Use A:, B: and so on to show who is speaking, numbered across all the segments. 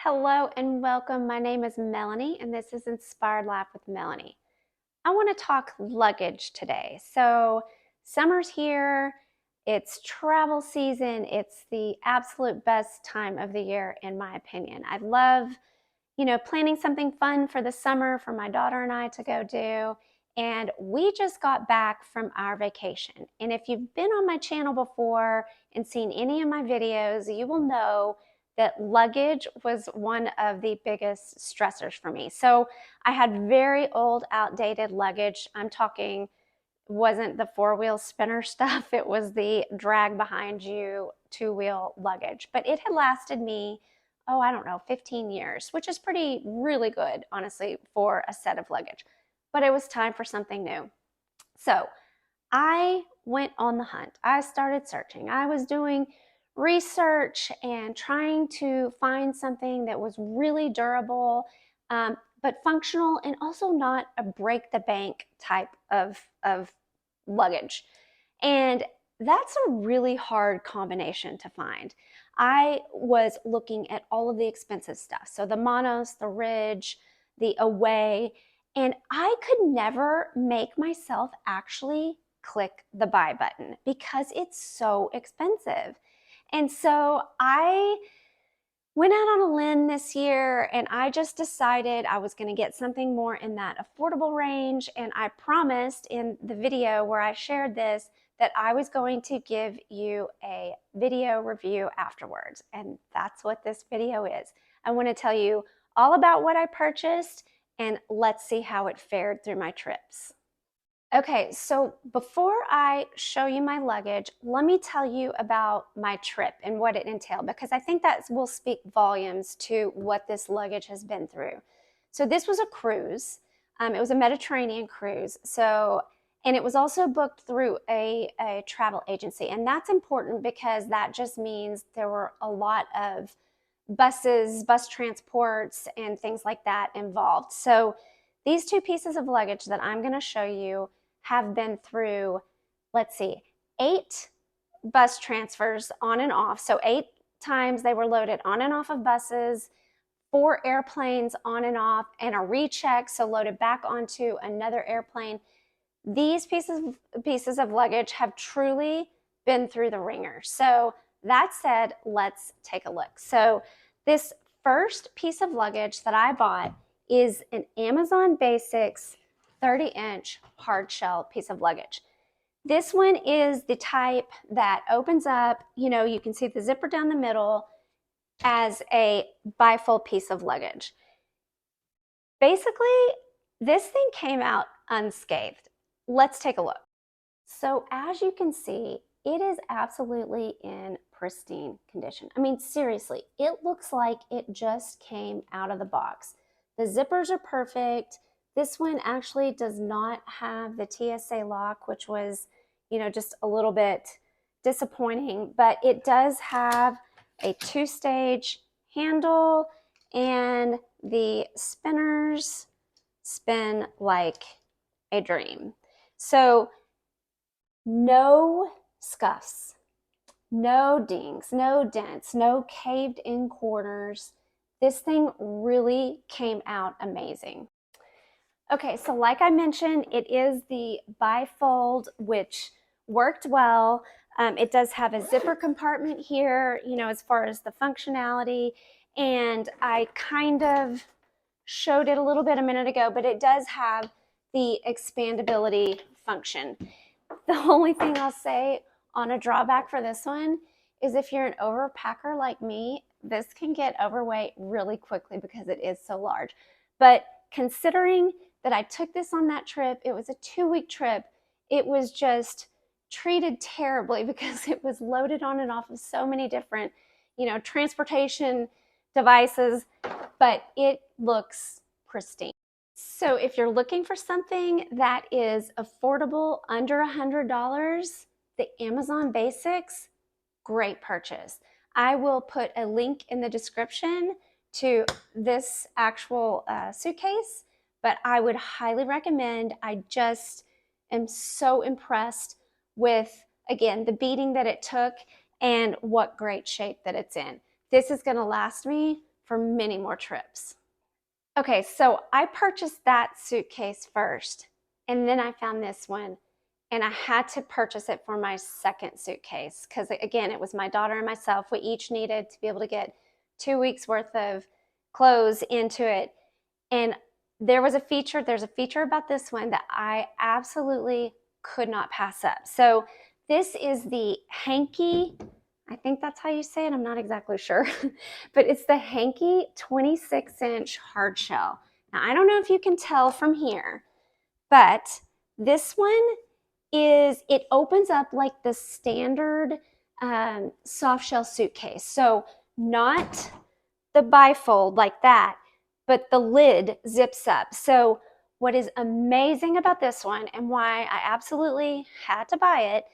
A: Hello and welcome. My name is Melanie and this is Inspired Life with Melanie. I want to talk luggage today. So, summer's here, it's travel season, it's the absolute best time of the year, in my opinion. I love, planning something fun for the summer for my daughter and I to go do. And we just got back from our vacation. And if you've been on my channel before and seen any of my videos, you will know that luggage was one of the biggest stressors for me. So I had very old, outdated luggage. I'm talking wasn't the four-wheel spinner stuff. It was the drag behind you two-wheel luggage. But it had lasted me, I don't know, 15 years, which is really good, honestly, for a set of luggage. But it was time for something new. So I went on the hunt. I started searching. I was doing research and trying to find something that was really durable, but functional and also not a break the bank type of luggage. And that's a really hard combination to find. I was looking at all of the expensive stuff. So the Monos, the Ridge, the Away, and I could never make myself actually click the buy button because it's so expensive. And so I went out on a limb this year and I just decided I was going to get something more in that affordable range. And I promised in the video where I shared this that I was going to give you a video review afterwards. And that's what this video is. I want to tell you all about what I purchased and let's see how it fared through my trips. Okay, so before I show you my luggage, let me tell you about my trip and what it entailed because I think that will speak volumes to what this luggage has been through. So this was a cruise. It was a Mediterranean cruise. And it was also booked through a travel agency. And that's important because that just means there were a lot of buses, bus transports, and things like that involved. So these two pieces of luggage that I'm going to show you have been through, let's see, 8 bus transfers on and off. So 8 times they were loaded on and off of buses, 4 airplanes on and off, and a recheck, so loaded back onto another airplane. These pieces of luggage have truly been through the ringer. So that said, let's take a look. So this first piece of luggage that I bought is an Amazon Basics 30-inch hard shell piece of luggage. This one is the type that opens up, you can see the zipper down the middle as a bifold piece of luggage. Basically, this thing came out unscathed. Let's take a look. So as you can see, it is absolutely in pristine condition. I mean, seriously, it looks like it just came out of the box. The zippers are perfect. This one actually does not have the TSA lock, which was, just a little bit disappointing, but it does have a 2-stage handle and the spinners spin like a dream. So no scuffs, no dings, no dents, no caved in corners. This thing really came out amazing. Okay, so like I mentioned, it is the bifold, which worked well. It does have a zipper compartment here, as far as the functionality. And I kind of showed it a little bit a minute ago, but it does have the expandability function. The only thing I'll say on a drawback for this one is if you're an overpacker like me, this can get overweight really quickly because it is so large. But considering that I took this on that trip, it was a 2-week trip, it was just treated terribly because it was loaded on and off of so many different, transportation devices, but it looks pristine. So if you're looking for something that is affordable, under $100, the Amazon Basics, great purchase. I will put a link in the description to this actual suitcase, but I would highly recommend. I just am so impressed with, again, the beating that it took and what great shape that it's in. This is going to last me for many more trips. Okay, so I purchased that suitcase first, and then I found this one, and I had to purchase it for my second suitcase because, again, it was my daughter and myself. We each needed to be able to get 2 weeks worth of clothes into it. And there's a feature about this one that I absolutely could not pass up. So this is the Hanky, I think that's how you say it, I'm not exactly sure, but it's the Hanky 26-inch hard shell. Now, I don't know if you can tell from here, but this one it opens up like the standard soft shell suitcase. So not the bifold like that, but the lid zips up. So what is amazing about this one and why I absolutely had to buy it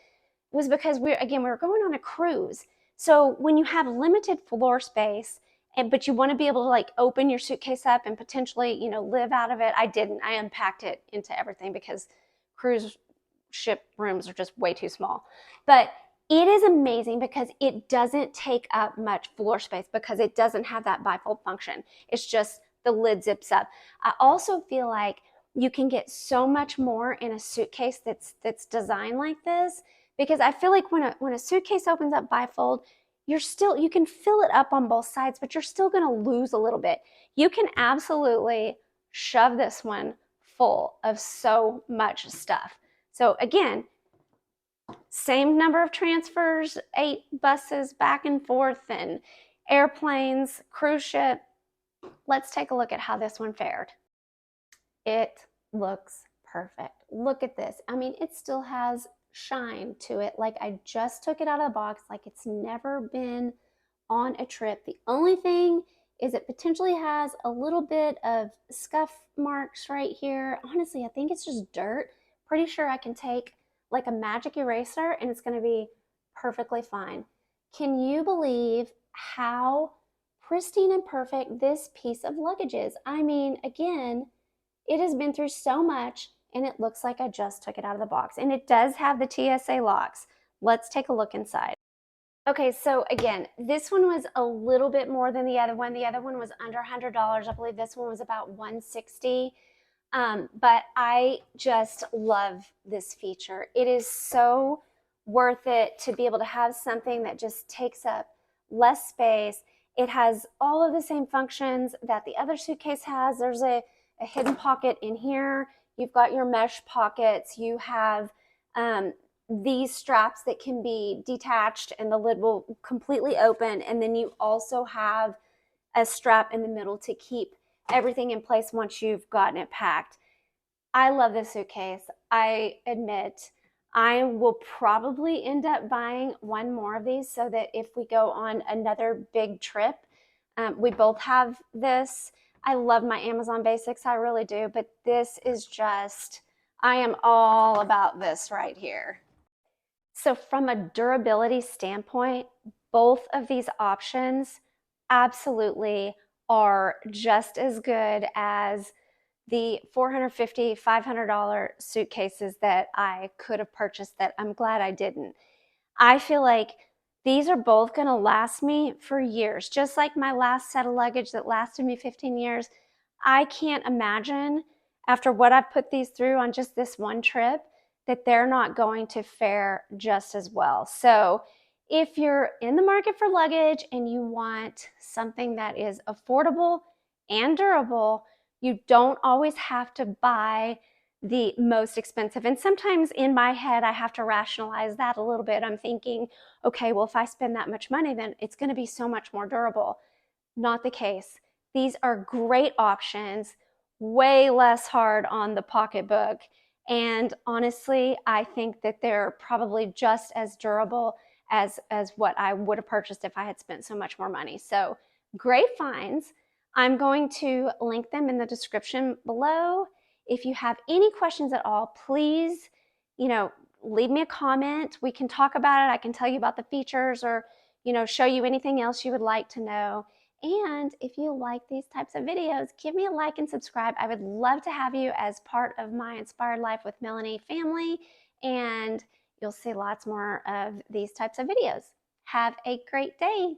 A: was because we were going on a cruise. So when you have limited floor space, but you want to be able to like open your suitcase up and potentially, live out of it. I didn't. I unpacked it into everything because cruise ship rooms are just way too small. But it is amazing because it doesn't take up much floor space because it doesn't have that bifold function. It's just the lid zips up. I also feel like you can get so much more in a suitcase that's designed like this, because I feel like when a suitcase opens up bifold, you can fill it up on both sides, but you're still going to lose a little bit. You can absolutely shove this one full of so much stuff. So again, same number of transfers, 8 buses back and forth, and airplanes, cruise ship. Let's take a look at how this one fared. It looks perfect. Look at this. I mean, it still has shine to it. Like I just took it out of the box, like it's never been on a trip. The only thing is it potentially has a little bit of scuff marks right here. Honestly, I think it's just dirt. Pretty sure I can take like a magic eraser and it's going to be perfectly fine. Can you believe how pristine and perfect this piece of luggage is? I mean, again, it has been through so much and it looks like I just took it out of the box. And it does have the TSA locks. Let's take a look inside. Okay, so again, this one was a little bit more than the other one. The other one was under $100. I believe this one was about $160. But I just love this feature. It is so worth it to be able to have something that just takes up less space. It has all of the same functions that the other suitcase has. There's a hidden pocket in here. You've got your mesh pockets. You have these straps that can be detached and the lid will completely open. And then you also have a strap in the middle to keep everything in place once you've gotten it packed. I love this suitcase. I admit I will probably end up buying one more of these so that if we go on another big trip, we both have this. I love my Amazon Basics, I really do, but this is just, I am all about this right here. So from a durability standpoint, both of these options absolutely are just as good as the $450, $500 suitcases that I could have purchased that I'm glad I didn't. I feel like these are both going to last me for years, just like my last set of luggage that lasted me 15 years. I can't imagine, after what I've put these through on just this one trip, that they're not going to fare just as well. So if you're in the market for luggage and you want something that is affordable and durable, you don't always have to buy the most expensive. And sometimes in my head, I have to rationalize that a little bit. I'm thinking, okay, well, if I spend that much money, then it's going to be so much more durable. Not the case. These are great options, way less hard on the pocketbook. And honestly, I think that they're probably just as durable as what I would have purchased if I had spent so much more money. So great finds. I'm going to link them in the description below. If you have any questions at all, please, leave me a comment. We can talk about it. I can tell you about the features or, show you anything else you would like to know. And if you like these types of videos, give me a like and subscribe. I would love to have you as part of my Inspired Life with Melanie family, and you'll see lots more of these types of videos. Have a great day.